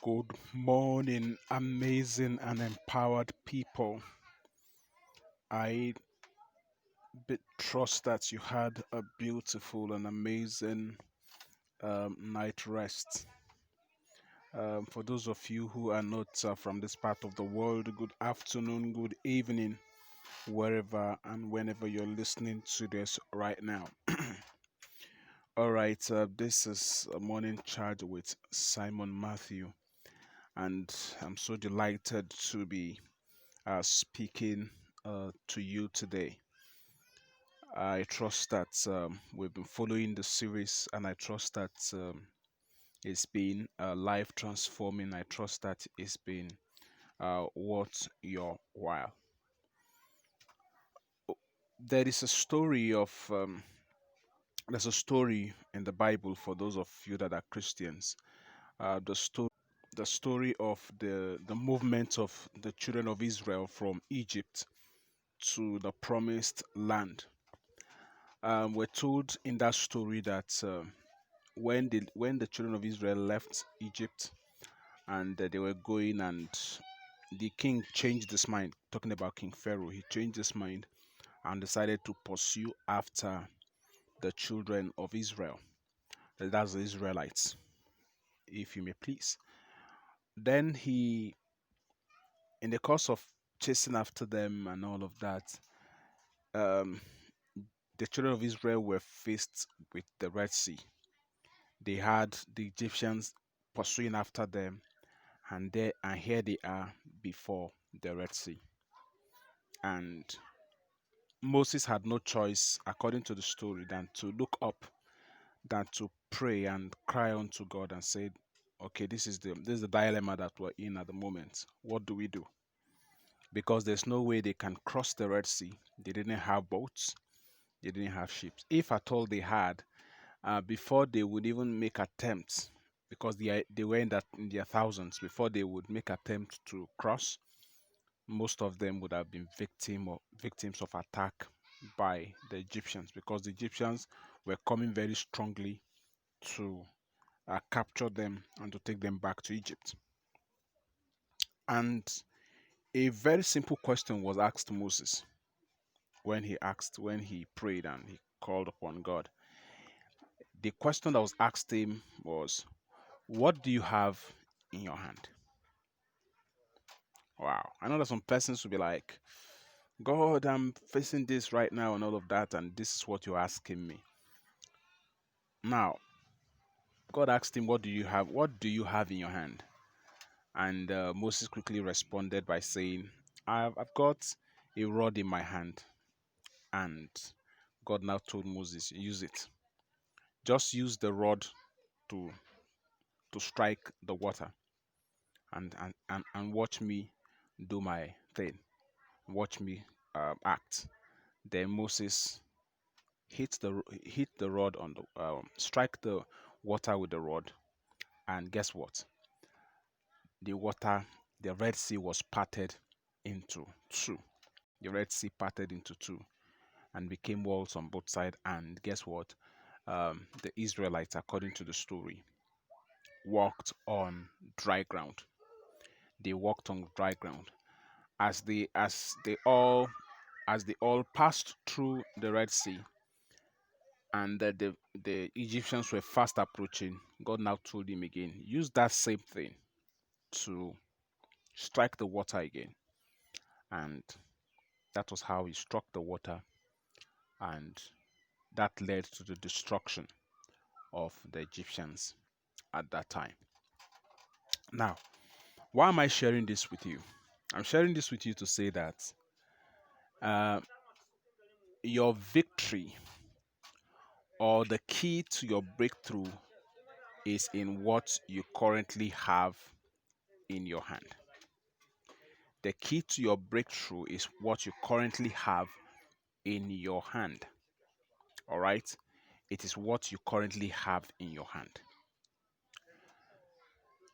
Good morning, amazing and empowered people. I trust that you had a beautiful and amazing night rest. For those of you who are not from this part of the world, good afternoon, good evening, wherever and whenever you're listening to this right now. All right, this is a morning charge with Simon Matthew, and I'm so delighted to be speaking to you today. I trust that we've been following the series, and I trust that it's been life transforming. I trust that it's been worth your while. There is a story of there's a story in the Bible for those of you that are Christians. The story of the movement of the children of Israel from Egypt to the promised land. We're told in that story that when the children of Israel left Egypt and they were going, and the king changed his mind, talking about King Pharaoh, he changed his mind and decided to pursue after the children of Israel. That's the Israelites, if you may please. Then he, in the course of chasing after them and all of that, um, the children of Israel were faced with the Red Sea. They had the Egyptians pursuing after them, and here they are before the Red Sea. And Moses had no choice, according to the story, than to look up, than to pray and cry unto God and say, okay, this is the dilemma that we're in at the moment. What do we do? Because there's no way they can cross the Red Sea. They didn't have boats, they didn't have ships. If at all they had, before they would even make attempts, because they were in their thousands, before they would make attempt to cross, most of them would have been victims of attack by the Egyptians, because the Egyptians were coming very strongly to capture them and to take them back to Egypt. And a very simple question was asked to Moses when he prayed and he called upon God. The question that was asked him was, what do you have in your hand? Wow. I know that some persons will be like, God, I'm facing this right now and all of that, and this is what you're asking me. Now, God asked him, what do you have? What do you have in your hand? And Moses quickly responded by saying, I've got a rod in my hand. And God now told Moses, use it. Just use the rod to strike the water, and watch me do my thing. Watch me act. Then Moses hit the rod on the strike the water with the rod, and guess what? The water, the Red Sea was parted into two. The Red Sea parted into two and became walls on both sides. And guess what? The Israelites, according to the story, walked on dry ground. They walked on dry ground as they all passed through the Red Sea, and the Egyptians were fast approaching. God now told him again, use that same thing to strike the water again. And that was how he struck the water, and that led to the destruction of the Egyptians at that time. Now, why am I sharing this with you? I'm sharing this with you to say that uh, your victory, or the key to your breakthrough, is in what you currently have in your hand. The key to your breakthrough is what you currently have in your hand. All right? It is what you currently have in your hand.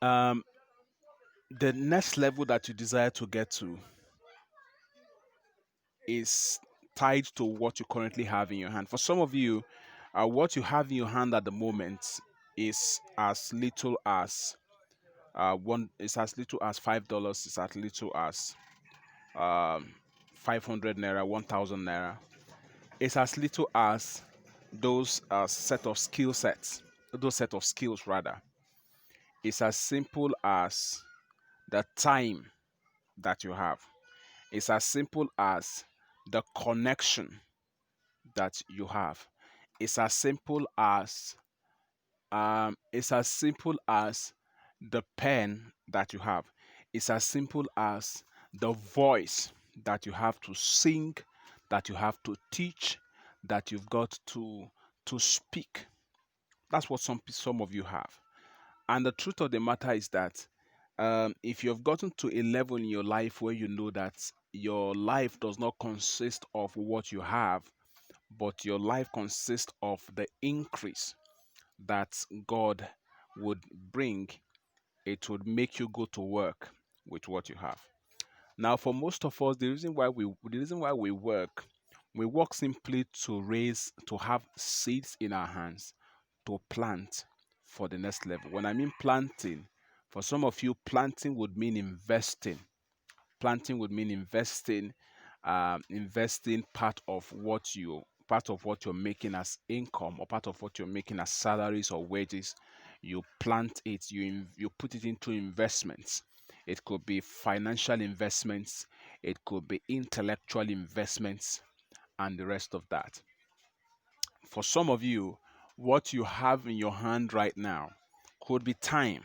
Um, the next level that you desire to get to is tied to what you currently have in your hand. For some of you, what you have in your hand at the moment is as little as One is as little as $5. It's as little as um, 500 naira, 1,000 naira. It's as little as those set of skill sets, those set of skills rather. It's as simple as the time that you have. It's as simple as the connection that you have. It's as simple as the pen that you have. It's as simple as the voice that you have to sing, that you have to teach, that you've got to speak. That's what some of you have. And the truth of the matter is that if you've gotten to a level in your life where you know that your life does not consist of what you have, but your life consists of the increase that God would bring, it would make you go to work with what you have. Now, for most of us, the reason why we work simply to have seeds in our hands to plant for the next level. When I mean planting, for some of you, planting would mean investing. Planting would mean investing part of what you're making as income, or part of what you're making as salaries or wages. You plant it, you put it into investments. It could be financial investments, it could be intellectual investments, and the rest of that. For some of you, what you have in your hand right now could be time.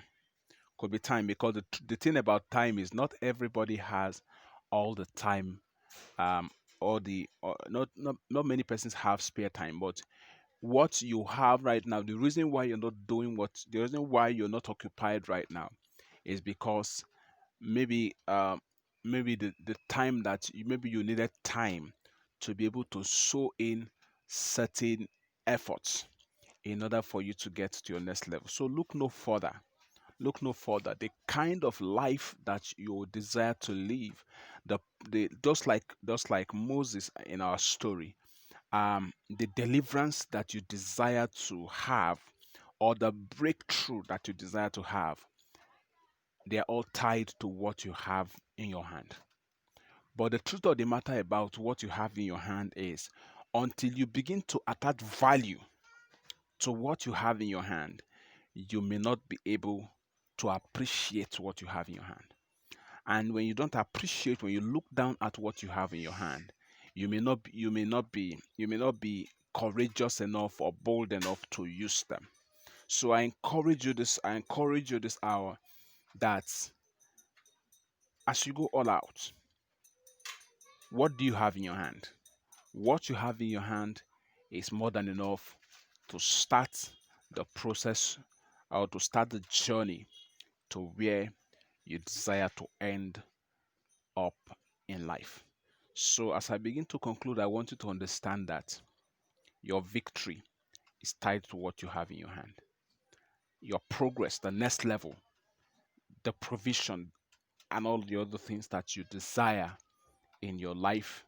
Could be time, because the thing about time is not everybody has all the time, or not many persons have spare time. But what you have right now, the reason why you're not occupied right now is because maybe the time that maybe you needed time to be able to sow in certain efforts in order for you to get to your next level. So look no further. Look no further. The kind of life that you desire to live, the just like Moses in our story, the deliverance that you desire to have, or the breakthrough that you desire to have, they are all tied to what you have in your hand. But the truth of the matter about what you have in your hand is, until you begin to attach value to what you have in your hand, you may not be able to appreciate what you have in your hand. And when you don't appreciate, when you look down at what you have in your hand, you may not be courageous enough or bold enough to use them. So I encourage you this hour, that as you go all out, what do you have in your hand? What you have in your hand is more than enough to start the process, or to start the journey to where you desire to end up in life. So, as I begin to conclude, I want you to understand that your victory is tied to what you have in your hand. Your progress, the next level, the provision, and all the other things that you desire in your life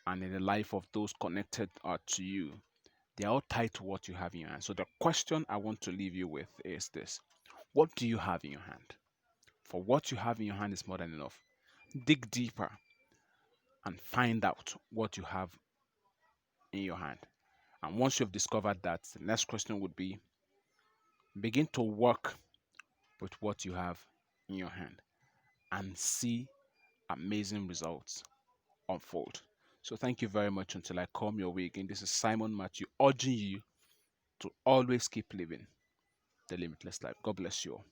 and in the life of those connected to you, they are all tied to what you have in your hand. So, the question I want to leave you with is this: what do you have in your hand? For what you have in your hand is more than enough. Dig deeper and find out what you have in your hand. And once you've discovered that, the next question would be, begin to work with what you have in your hand and see amazing results unfold. So thank you very much. Until I come your way again, this is Simon Matthew, urging you to always keep living the limitless life. God bless you all.